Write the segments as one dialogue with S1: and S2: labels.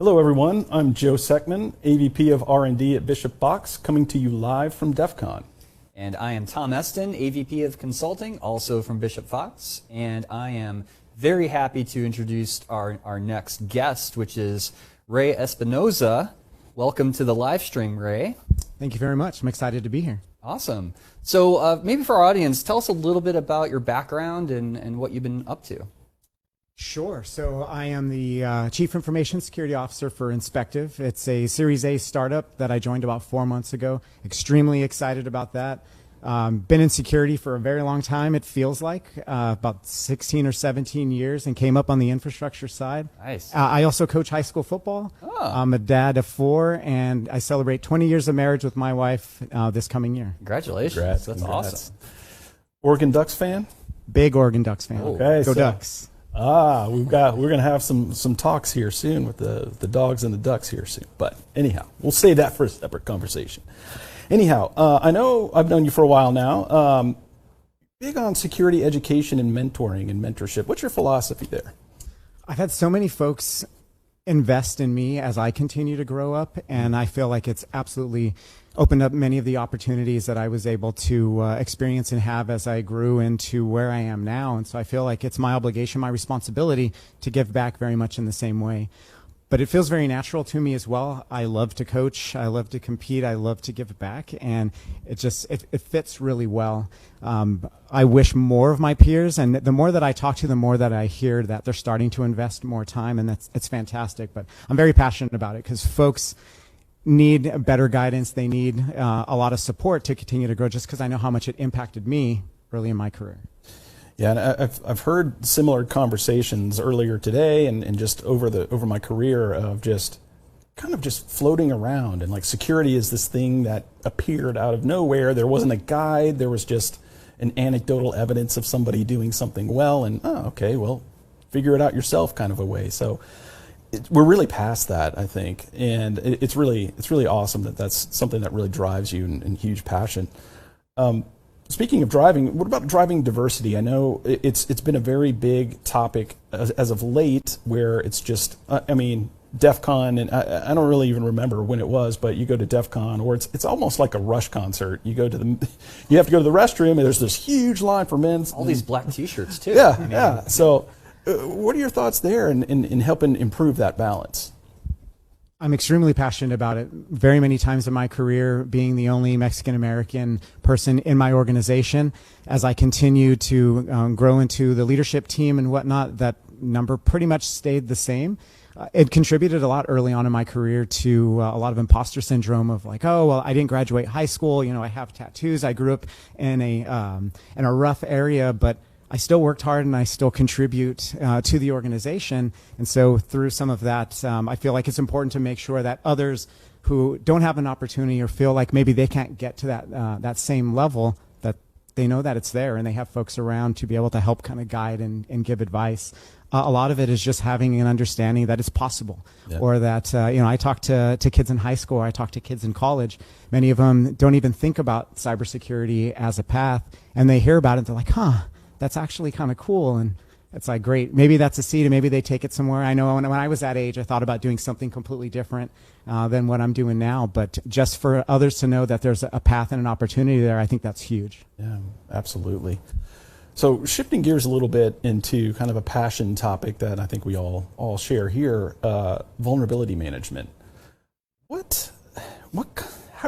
S1: Hello, everyone. I'm Joe Seckman, AVP of R&D at Bishop Box, coming to you live from DEF CON.
S2: And I am Tom Eston, AVP of Consulting, also from Bishop Fox. And I am very happy to introduce our next guest, which is Ray Espinoza. Welcome to the live stream, Ray.
S3: Thank you very much. I'm excited to be here.
S2: Awesome. So maybe for our audience, tell us a little bit about your background and what you've been up to.
S3: Sure. So I am the Chief Information Security Officer for Inspective. It's a Series A startup that I joined about 4 months ago. Extremely excited about that. Been in security for a very long time, it feels like, about 16 or 17 years, and came up on the infrastructure side.
S2: Nice.
S3: I also coach high school football.
S2: Oh.
S3: I'm a dad of 4, and I celebrate 20 years of marriage with my wife this coming year.
S2: Congratulations.
S1: Congrats.
S2: That's
S1: Congrats.
S2: awesome.
S1: Oregon Ducks fan?
S3: Big Oregon Ducks fan.
S1: Okay,
S3: Go
S1: so-
S3: Ducks.
S1: We're going to have some talks here soon with the dogs and the ducks here soon. But anyhow, we'll save that for a separate conversation. Anyhow, I know I've known you for a while now. Big on security education and mentoring and mentorship. What's your philosophy there?
S3: I've had so many folks invest in me as I continue to grow up, and I feel like it's absolutely opened up many of the opportunities that I was able to experience and have as I grew into where I am now. And so I feel like it's my obligation, my responsibility to give back very much in the same way. But it feels very natural to me as well. I love to coach, I love to compete, I love to give back, and it fits really well. I wish more of my peers, and the more that I talk to, the more that I hear that they're starting to invest more time, and it's fantastic. But I'm very passionate about it because folks need better guidance. They need a lot of support to continue to grow, just because I know how much it impacted me early in my career.
S1: Yeah, and I've heard similar conversations earlier today and just over my career of just kind of just floating around, and like security is this thing that appeared out of nowhere. There wasn't a guide. There was just an anecdotal evidence of somebody doing something well, and okay, well, figure it out yourself kind of a way. So we're really past that, I think, and it's really awesome that that's something that really drives you and huge passion. Speaking of driving, what about driving diversity? I know it's been a very big topic as of late, where it's just, DEF CON, and I don't really even remember when it was, but you go to DEF CON, or it's almost like a Rush concert. You have to go to the restroom, and there's this huge line for men's.
S2: All these black T-shirts too.
S1: Yeah, yeah. So what are your thoughts there in helping improve that balance?
S3: I'm extremely passionate about it. Very many times in my career, being the only Mexican-American person in my organization, as I continue to grow into the leadership team and whatnot, that number pretty much stayed the same. It contributed a lot early on in my career to a lot of imposter syndrome of like, oh, well, I didn't graduate high school. I have tattoos. I grew up in a rough area, but I still worked hard and I still contribute to the organization. And so through some of that, I feel like it's important to make sure that others who don't have an opportunity or feel like maybe they can't get to that same level, that they know that it's there and they have folks around to be able to help kind of guide and give advice. A lot of it is just having an understanding that it's possible, or that, I talk to kids in high school, or I talk to kids in college. Many of them don't even think about cybersecurity as a path, and they hear about it, they're like, that's actually kind of cool. And it's like, great, maybe that's a seed, and maybe they take it somewhere. I know when I was that age, I thought about doing something completely different than what I'm doing now. But just for others to know that there's a path and an opportunity there, I think that's huge.
S1: Yeah, absolutely. So shifting gears a little bit into kind of a passion topic that I think we all share here, vulnerability management. How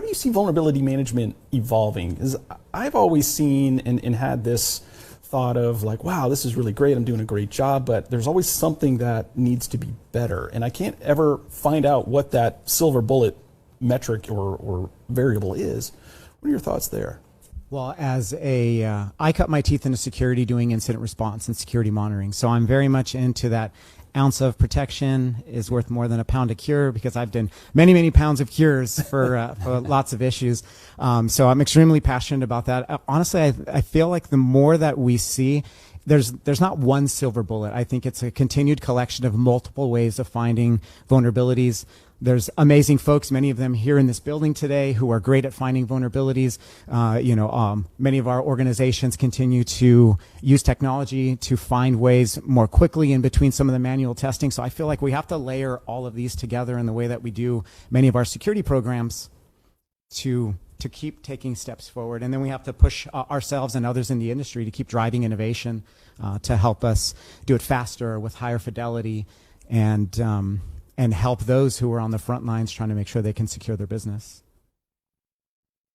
S1: do you see vulnerability management evolving? Because I've always seen and had this thought of like, wow, this is really great, I'm doing a great job, but there's always something that needs to be better. And I can't ever find out what that silver bullet metric or variable is. What are your thoughts there?
S3: Well, I cut my teeth into security doing incident response and security monitoring. So I'm very much into that ounce of protection is worth more than a pound of cure, because I've done many, many pounds of cures for lots of issues. So I'm extremely passionate about that. Honestly, I feel like the more that we see, there's not one silver bullet. I think it's a continued collection of multiple ways of finding vulnerabilities. There's amazing folks, many of them here in this building today, who are great at finding vulnerabilities. Many of our organizations continue to use technology to find ways more quickly in between some of the manual testing. So I feel like we have to layer all of these together in the way that we do many of our security programs to keep taking steps forward. And then we have to push ourselves and others in the industry to keep driving innovation to help us do it faster with higher fidelity and help those who are on the front lines trying to make sure they can secure their business.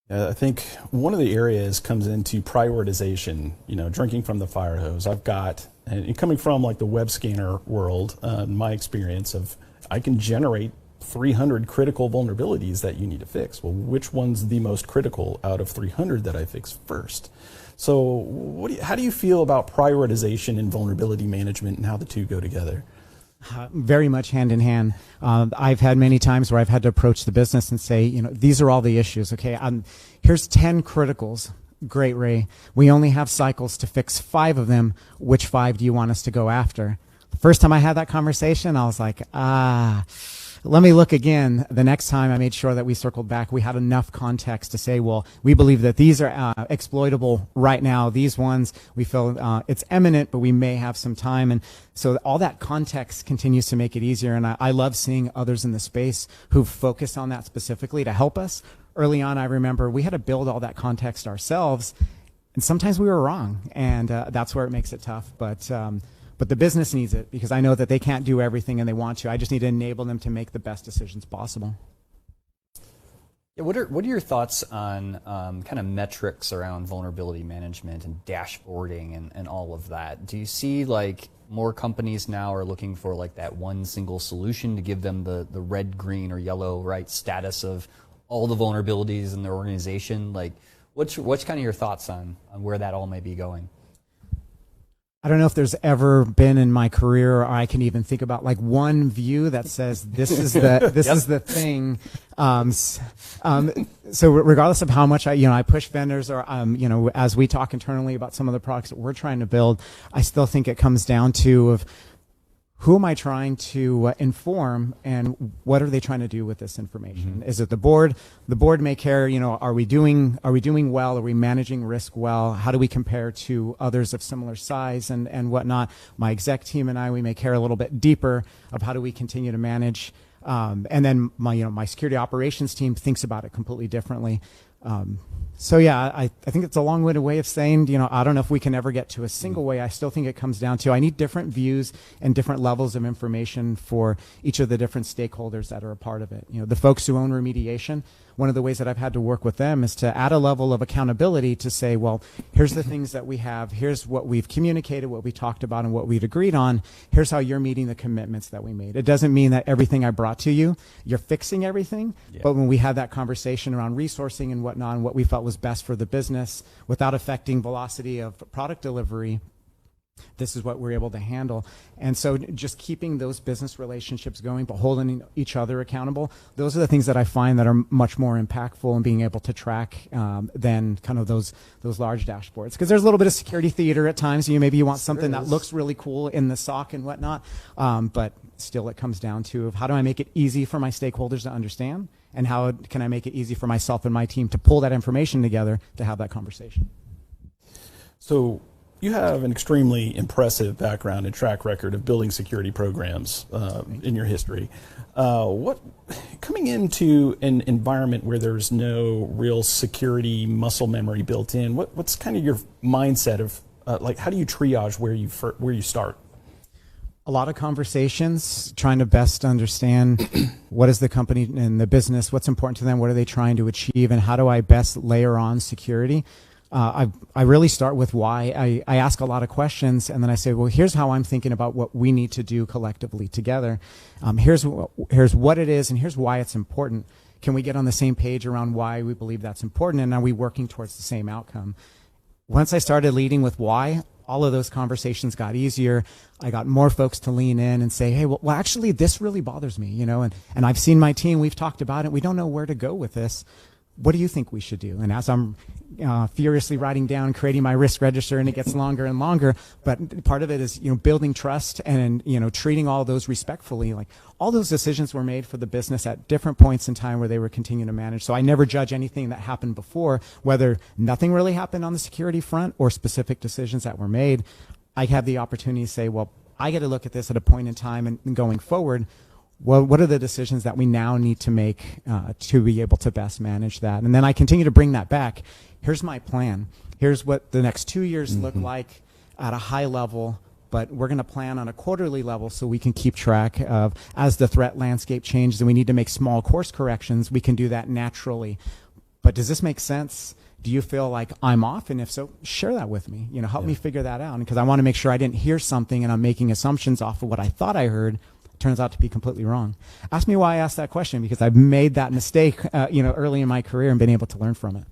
S1: I think one of the areas comes into prioritization, drinking from the fire hose. I've got, and coming from like the web scanner world, my experience of, I can generate 300 critical vulnerabilities that you need to fix. Well, which one's the most critical out of 300 that I fix first? So how do you feel about prioritization and vulnerability management and how the two go together?
S3: Very much hand in hand. I've had many times where I've had to approach the business and say, these are all the issues. Okay, here's 10 criticals. Great, Ray. We only have cycles to fix 5 of them. Which 5 do you want us to go after? The first time I had that conversation, I was like, let me look again. The next time I made sure that we circled back, we had enough context to say, well, we believe that these are exploitable right now. These ones, we feel it's imminent, but we may have some time. And so all that context continues to make it easier. And I love seeing others in the space who focus on that specifically to help us. Early on, I remember we had to build all that context ourselves. And sometimes we were wrong. And that's where it makes it tough. But the business needs it, because I know that they can't do everything and they want to. I just need to enable them to make the best decisions possible.
S2: Yeah, what are your thoughts on kind of metrics around vulnerability management and dashboarding and all of that? Do you see like more companies now are looking for like that one single solution to give them the red, green, or yellow status of all the vulnerabilities in their organization? Like, what's kind of your thoughts on where that all may be going?
S3: I don't know if there's ever been in my career, or I can even think about like one view that says this is the is the thing. So regardless of how much I push vendors, or as we talk internally about some of the products that we're trying to build, I still think it comes down to of who am I trying to inform, and what are they trying to do with this information? Mm-hmm. Is it the board? The board may care, are we doing well? Are we managing risk well? How do we compare to others of similar size and whatnot? My exec team and we may care a little bit deeper of how do we continue to manage. And then my security operations team thinks about it completely differently. So yeah, I think it's a long-winded way of saying, I don't know if we can ever get to a single way. I still think it comes down to I need different views and different levels of information for each of the different stakeholders that are a part of it. The folks who own remediation, one of the ways that I've had to work with them is to add a level of accountability to say, well, here's the things that we have, here's what we've communicated, what we talked about, and what we've agreed on. Here's how you're meeting the commitments that we made. It doesn't mean that everything I brought to you, you're fixing everything, but when we had that conversation around resourcing and whatnot, and what we felt was best for the business without affecting velocity of product delivery, this is what we're able to handle. And so just keeping those business relationships going, but holding each other accountable, those are the things that I find that are much more impactful in being able to track than kind of those large dashboards. Because there's a little bit of security theater at times. Maybe you want something that looks really cool in the SOC and whatnot, but still it comes down to how do I make it easy for my stakeholders to understand, and how can I make it easy for myself and my team to pull that information together to have that conversation.
S1: So you have an extremely impressive background and track record of building security programs in your history. Coming into an environment where there's no real security muscle memory built in, what's kind of your mindset of how do you triage where you start?
S3: A lot of conversations, trying to best understand what is the company and the business, what's important to them, what are they trying to achieve, and how do I best layer on security. I really start with why. I ask a lot of questions, and then I say, well, here's how I'm thinking about what we need to do collectively together. Here's what it is, and here's why it's important. Can we get on the same page around why we believe that's important, and are we working towards the same outcome? Once I started leading with why, all of those conversations got easier. I got more folks to lean in and say, hey, well actually, this really bothers me, and I've seen my team, we've talked about it, we don't know where to go with this. what do you think we should do? And as I'm furiously writing down, creating my risk register, and it gets longer and longer. But part of it is, building trust and, treating all those respectfully. Like, all those decisions were made for the business at different points in time where they were continuing to manage. So I never judge anything that happened before, whether nothing really happened on the security front or specific decisions that were made. I have the opportunity to say, well, I get to look at this at a point in time and going forward. Well, what are the decisions that we now need to make to be able to best manage that? And then I continue to bring that back. Here's my plan. Here's what the next 2 years look like at a high level, but we're going to plan on a quarterly level so we can keep track of, as the threat landscape changes and we need to make small course corrections, we can do that naturally. But does this make sense? Do you feel like I'm off? And if so, share that with me. Help me figure that out, because I want to make sure I didn't hear something and I'm making assumptions off of what I thought I heard. Turns out to be completely wrong. Ask me why I asked that question, because I've made that mistake, early in my career and been able to learn from it.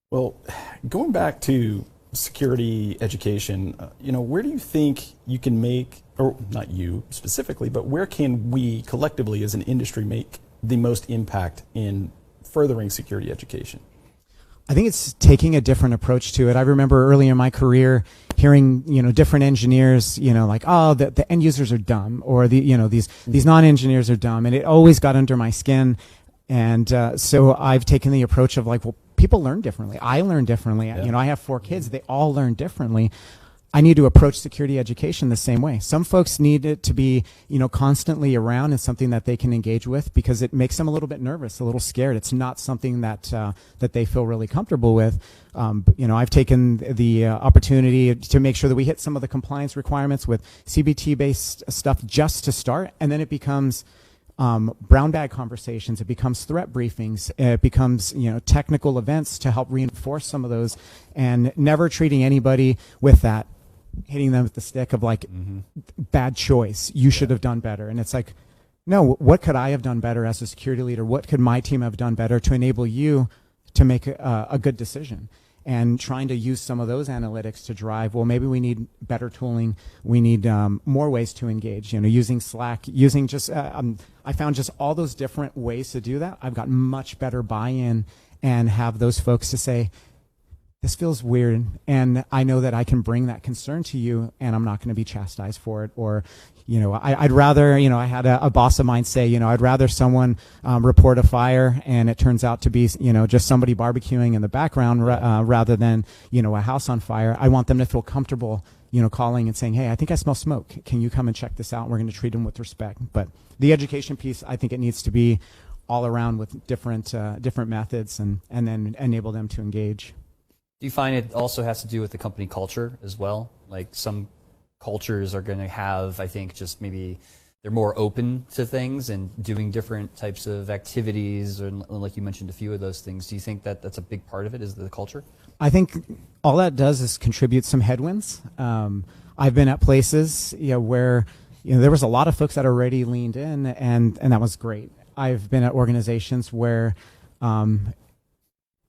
S1: Well, going back to security education, where do you think you can make, or not you specifically, but where can we collectively as an industry make the most impact in furthering security education?
S3: I think it's taking a different approach to it. I remember early in my career hearing, different engineers, like, oh, the end users are dumb, or these non-engineers are dumb, and it always got under my skin. And so I've taken the approach of, like, well, people learn differently. I learn differently.
S1: Yeah.
S3: I have 4 kids. They all learn differently. I need to approach security education the same way. Some folks need it to be, constantly around and something that they can engage with, because it makes them a little bit nervous, a little scared. It's not something that that they feel really comfortable with. I've taken the opportunity to make sure that we hit some of the compliance requirements with CBT-based stuff just to start, and then it becomes brown bag conversations. It becomes threat briefings. It becomes, technical events to help reinforce some of those, and never treating anybody with that, hitting them with the stick of, like, bad choice. You should have done better. And it's like, no, what could I have done better as a security leader? What could my team have done better to enable you to make a good decision? And trying to use some of those analytics to drive, well, maybe we need better tooling. We need more ways to engage, using Slack, using just, I found just all those different ways to do that. I've got much better buy-in and have those folks to say, this feels weird, and I know that I can bring that concern to you, and I'm not going to be chastised for it. Or, I'd rather, I had a boss of mine say, I'd rather someone report a fire and it turns out to be, just somebody barbecuing in the background rather than, a house on fire. I want them to feel comfortable, calling and saying, hey, I think I smell smoke. Can you come and check this out? And we're going to treat them with respect. But the education piece, I think it needs to be all around with different methods, and then enable them to engage.
S2: Do you find it also has to do with the company culture as well? Like, some cultures are going to have, I think, just maybe they're more open to things and doing different types of activities, and like you mentioned a few of those things. Do you think that that's a big part of it, is the culture?
S3: I think all that does is contribute some headwinds. I've been at places where there was a lot of folks that already leaned in, and that was great. I've been at organizations where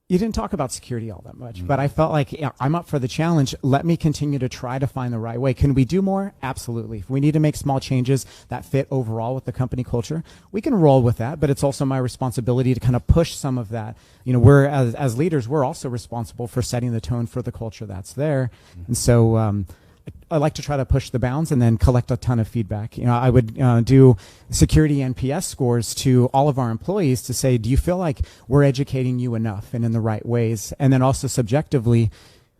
S3: you didn't talk about security all that much, but I felt like, I'm up for the challenge. Let me continue to try to find the right way. Can we do more? Absolutely. If we need to make small changes that fit overall with the company culture, we can roll with that, but it's also my responsibility to kind of push some of that. We're, as leaders, we're also responsible for setting the tone for the culture that's there. And so, I like to try to push the bounds and then collect a ton of feedback. I would do security NPS scores to all of our employees to say, do you feel like we're educating you enough and in the right ways? And then also subjectively,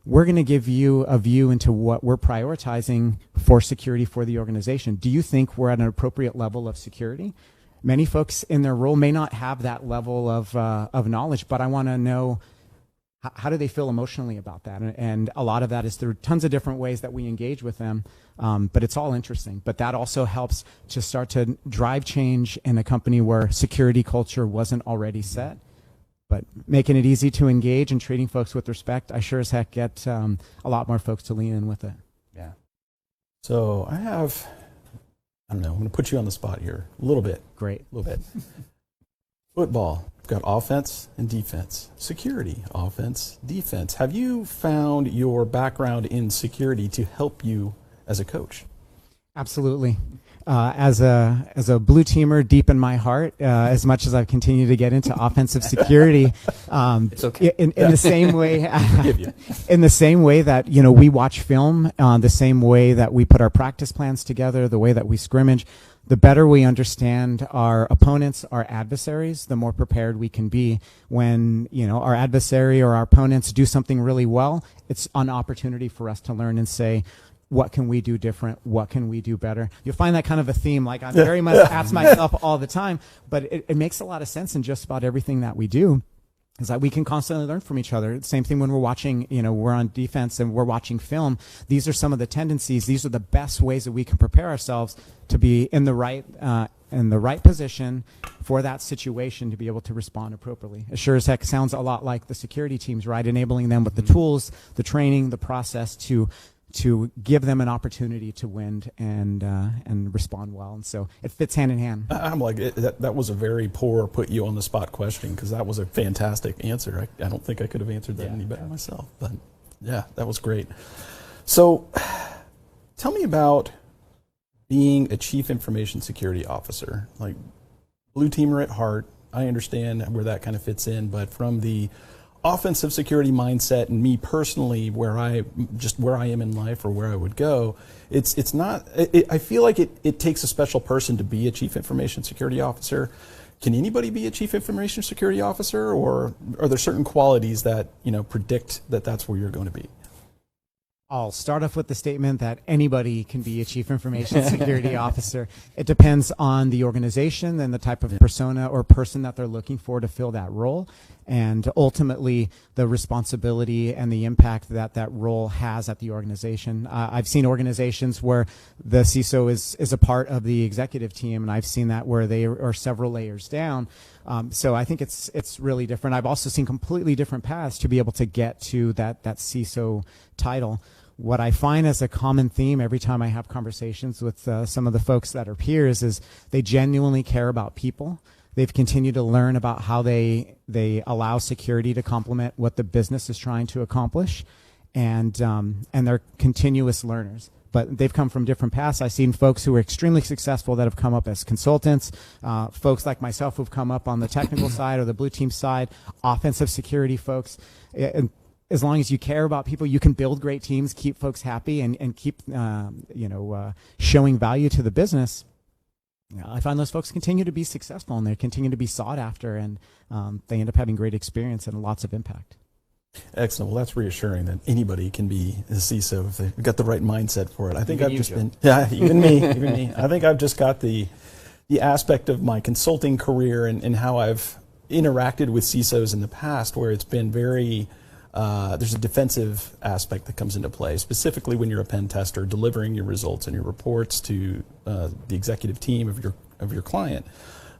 S3: we're going to give you a view into what we're prioritizing for security for the organization. Do you think we're at an appropriate level of security? Many folks in their role may not have that level of knowledge, but I want to know, how do they feel emotionally about that? And a lot of that is through tons of different ways that we engage with them, but it's all interesting. But that also helps to start to drive change in a company where security culture wasn't already set. But making it easy to engage and treating folks with respect, I sure as heck get a lot more folks to lean in with it.
S2: Yeah.
S1: So I don't know, I'm going to put you on the spot here a little bit.
S3: Great.
S1: A little bit. Football. Got offense and defense. Security, offense, defense. Have you found your background in security to help you as a coach?
S3: Absolutely. As a blue teamer deep in my heart, as much as I've continued to get into offensive security,
S2: It's okay.
S3: in the same way, in the same way that we watch film, the same way that we put our practice plans together, the way that we scrimmage, the better we understand our opponents, our adversaries, the more prepared we can be. When our adversary or our opponents do something really well, it's an opportunity for us to learn and say, what can we do different? What can we do better? You'll find that kind of a theme. Like I very much ask myself all the time, but it makes a lot of sense in just about everything that we do. Is that we can constantly learn from each other. Same thing when we're watching, we're on defense and we're watching film. These are some of the tendencies. These are the best ways that we can prepare ourselves to be in the right position for that situation to be able to respond appropriately. It sure as heck sounds a lot like the security teams, right? Enabling them with the tools, the training, the process to give them an opportunity to win and respond well. And so it fits hand in hand.
S1: I'm like, that was a very poor put you on the spot question, because that was a fantastic answer. I don't think I could have answered that any better myself. But yeah, that was great. So tell me about being a chief information security officer. Like, blue teamer at heart, I understand where that kind of fits in, but from the offensive security mindset and me personally, where I am in life or where I would go, it's not. I feel like it takes a special person to be a chief information security officer. Can anybody be a chief information security officer, or are there certain qualities that predict that that's where you're going to be?
S3: I'll start off with the statement that anybody can be a chief information security officer. It depends on the organization and the type of persona or person that they're looking for to fill that role, and ultimately the responsibility and the impact that that role has at the organization. I've seen organizations where the CISO is a part of the executive team, and I've seen that where they are several layers down. So I think it's really different. I've also seen completely different paths to be able to get to that CISO title. What I find as a common theme every time I have conversations with some of the folks that are peers is they genuinely care about people. They've continued to learn about how they allow security to complement what the business is trying to accomplish, and they're continuous learners. But they've come from different paths. I've seen folks who are extremely successful that have come up as consultants, folks like myself who've come up on the technical side or the blue team side, offensive security folks. And as long as you care about people, you can build great teams, keep folks happy, and keep showing value to the business. I find those folks continue to be successful, and they continue to be sought after, and they end up having great experience and lots of impact.
S1: Excellent. Well, that's reassuring that anybody can be a CISO if they've got the right mindset for it. I think
S2: Even
S1: I've
S2: you,
S1: just
S2: Joe.
S1: been, yeah, even me. I think I've just got the aspect of my consulting career and how I've interacted with CISOs in the past, where it's been very, there's a defensive aspect that comes into play, specifically when you're a pen tester delivering your results and your reports to the executive team of your client.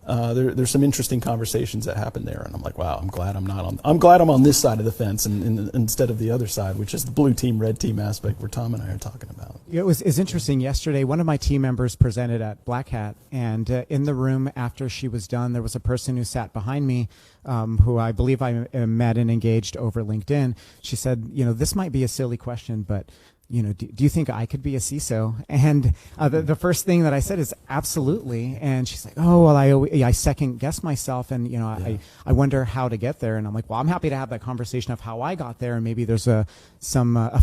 S1: There's some interesting conversations that happen there, and I'm like, wow, I'm glad I'm on this side of the fence and instead of the other side, which is the blue team, red team aspect where Tom and I are talking about.
S3: It's interesting. Yesterday, one of my team members presented at Black Hat, and in the room after she was done, there was a person who sat behind me, who I believe I met and engaged over LinkedIn. She said, this might be a silly question, but do you think I could be a CISO? And the first thing that I said is absolutely. And she's like, oh, well, I second guess myself, and I wonder how to get there. And I'm like, well, I'm happy to have that conversation of how I got there, and maybe there's a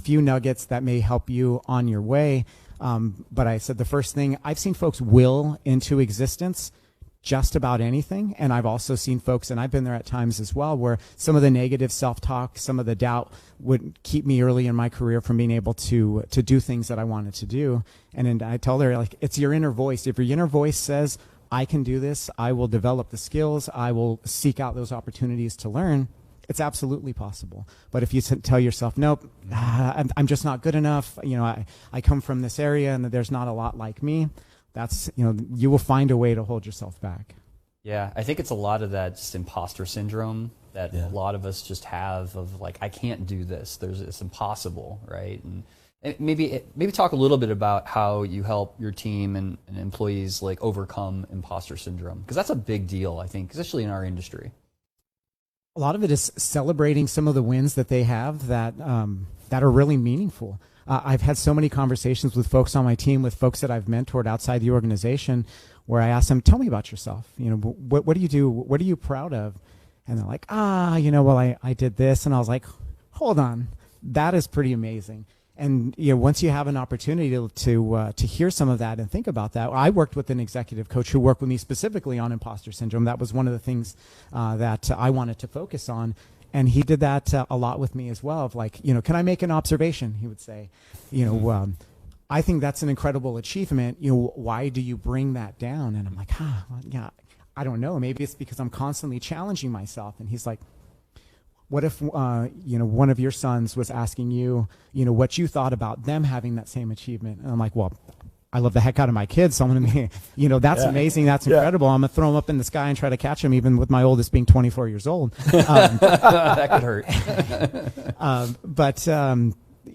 S3: few nuggets that may help you on your way. But I said the first thing, I've seen folks will into existence just about anything. And I've also seen folks, and I've been there at times as well, where some of the negative self-talk, some of the doubt would keep me early in my career from being able to do things that I wanted to do. And then I told her, like, it's your inner voice. If your inner voice says, I can do this, I will develop the skills, I will seek out those opportunities to learn, it's absolutely possible. But if you tell yourself, nope, I'm just not good enough, I come from this area and there's not a lot like me, that's, you will find a way to hold yourself back.
S2: Yeah, I think it's a lot of that just imposter syndrome that a lot of us just have of like, I can't do this. It's impossible, right? And maybe talk a little bit about how you help your team and employees like overcome imposter syndrome, because that's a big deal, I think, especially in our industry.
S3: A lot of it is celebrating some of the wins that they have that that are really meaningful. I've had so many conversations with folks on my team, with folks that I've mentored outside the organization, where I ask them, "Tell me about yourself. What do you do? What are you proud of?" And they're like, well, I did this," and I was like, "Hold on, that is pretty amazing." And once you have an opportunity to hear some of that and think about that, I worked with an executive coach who worked with me specifically on imposter syndrome. That was one of the things that I wanted to focus on, and he did that a lot with me as well. Of like, can I make an observation? He would say, I think that's an incredible achievement. Why do you bring that down? And I'm like, yeah, I don't know. Maybe it's because I'm constantly challenging myself. And he's like, what if one of your sons was asking you, what you thought about them having that same achievement? And I'm like, well, I love the heck out of my kids, so I'm gonna be, that's amazing, that's incredible. I'm gonna throw them up in the sky and try to catch them, even with my oldest being 24 years old.
S2: That could hurt.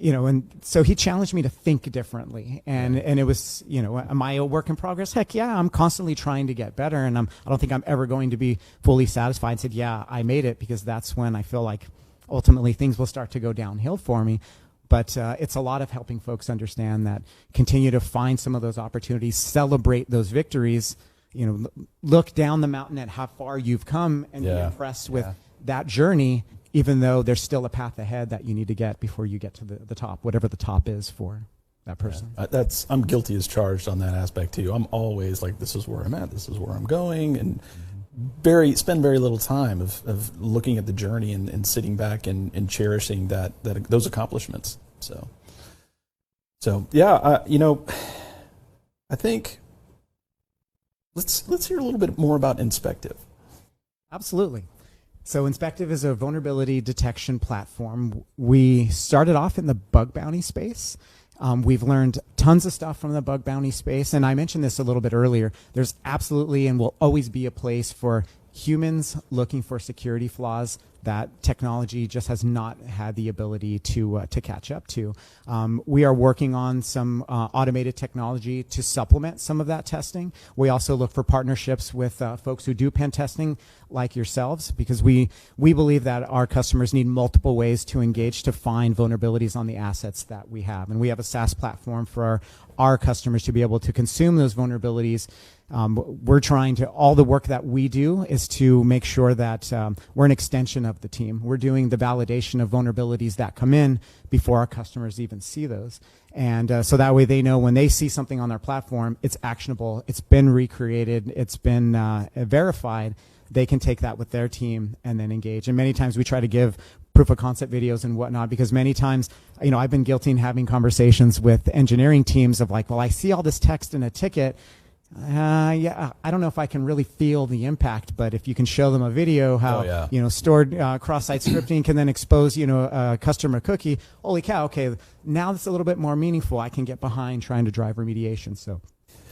S3: And so he challenged me to think differently, and it was, am I a work in progress? Heck yeah, I'm constantly trying to get better, and I don't think I'm ever going to be fully satisfied. And said, yeah, I made it, because that's when I feel like ultimately things will start to go downhill for me. But it's a lot of helping folks understand that, continue to find some of those opportunities, celebrate those victories, look down the mountain at how far you've come, and be impressed with that journey, even though there's still a path ahead that you need to get before you get to the top, whatever the top is for that person.
S1: I'm guilty as charged on that aspect too. I'm always like, this is where I'm at, this is where I'm going, and spend very little time of looking at the journey and sitting back and cherishing those accomplishments. So yeah, I think let's hear a little bit more about Inspective.
S3: Absolutely. So Inspective is a vulnerability detection platform. We started off in the bug bounty space. We've learned tons of stuff from the bug bounty space, and I mentioned this a little bit earlier. There's absolutely and will always be a place for humans looking for security flaws that technology just has not had the ability to catch up to. We are working on some automated technology to supplement some of that testing. We also look for partnerships with folks who do pen testing like yourselves, because we believe that our customers need multiple ways to engage to find vulnerabilities on the assets that we have. And we have a SaaS platform for our customers to be able to consume those vulnerabilities. We're trying to, all the work that we do is to make sure that we're an extension of the team. We're doing the validation of vulnerabilities that come in before our customers even see those. And so that way they know when they see something on their platform, it's actionable, it's been recreated, it's been verified. They can take that with their team and then engage. And many times we try to give proof of concept videos and whatnot, because many times, I've been guilty in having conversations with engineering teams of like, well, I see all this text in a ticket. I don't know if I can really feel the impact, but if you can show them a video how stored cross-site scripting can then expose a customer cookie, holy cow, okay, now it's a little bit more meaningful. I can get behind trying to drive remediation. So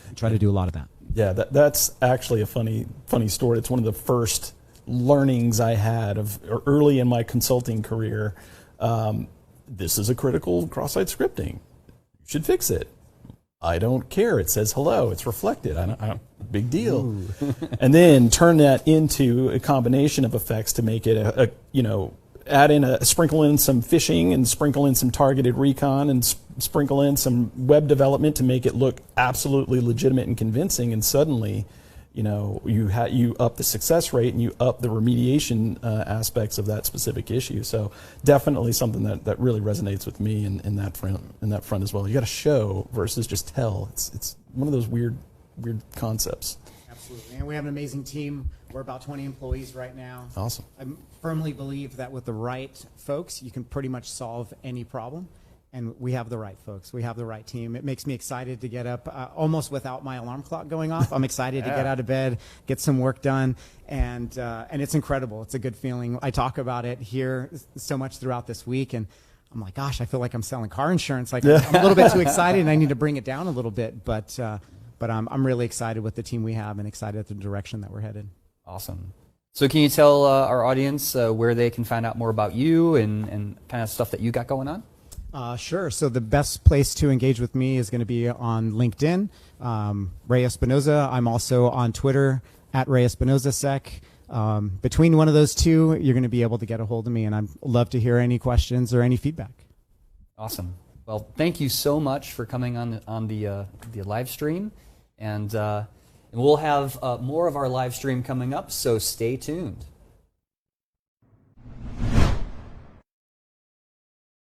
S3: I try to do a lot of that.
S1: Yeah, that's actually a funny story. It's one of the first learnings I had early in my consulting career. This is a critical cross-site scripting. You should fix it. I don't care. It says hello. It's reflected. I don't big deal. And then turn that into a combination of effects to make it sprinkle in some phishing and sprinkle in some targeted recon and sprinkle in some web development to make it look absolutely legitimate and convincing. And suddenly, you up the success rate and you up the remediation aspects of that specific issue. So definitely something that really resonates with me in that front as well. You got to show versus just tell. It's one of those weird concepts.
S3: Absolutely, and we have an amazing team. We're about 20 employees right now.
S1: Awesome.
S3: I firmly believe that with the right folks, you can pretty much solve any problem. And we have the right folks. We have the right team. It makes me excited to get up almost without my alarm clock going off. I'm excited to get out of bed, get some work done, and it's incredible. It's a good feeling. I talk about it here so much throughout this week, and I'm like, gosh, I feel like I'm selling car insurance. Like I'm a little bit too excited, and I need to bring it down a little bit. But I'm really excited with the team we have, and excited at the direction that we're headed.
S2: Awesome. So can you tell our audience where they can find out more about you and kind of stuff that you got going on?
S3: Sure. So the best place to engage with me is going to be on LinkedIn, Ray Espinoza. I'm also on Twitter @Ray Espinoza Sec. between one of those two, you're going to be able to get a hold of me, and I'd love to hear any questions or any feedback.
S2: Awesome. Well, thank you so much for coming on the live stream, and we'll have more of our live stream coming up, so stay tuned.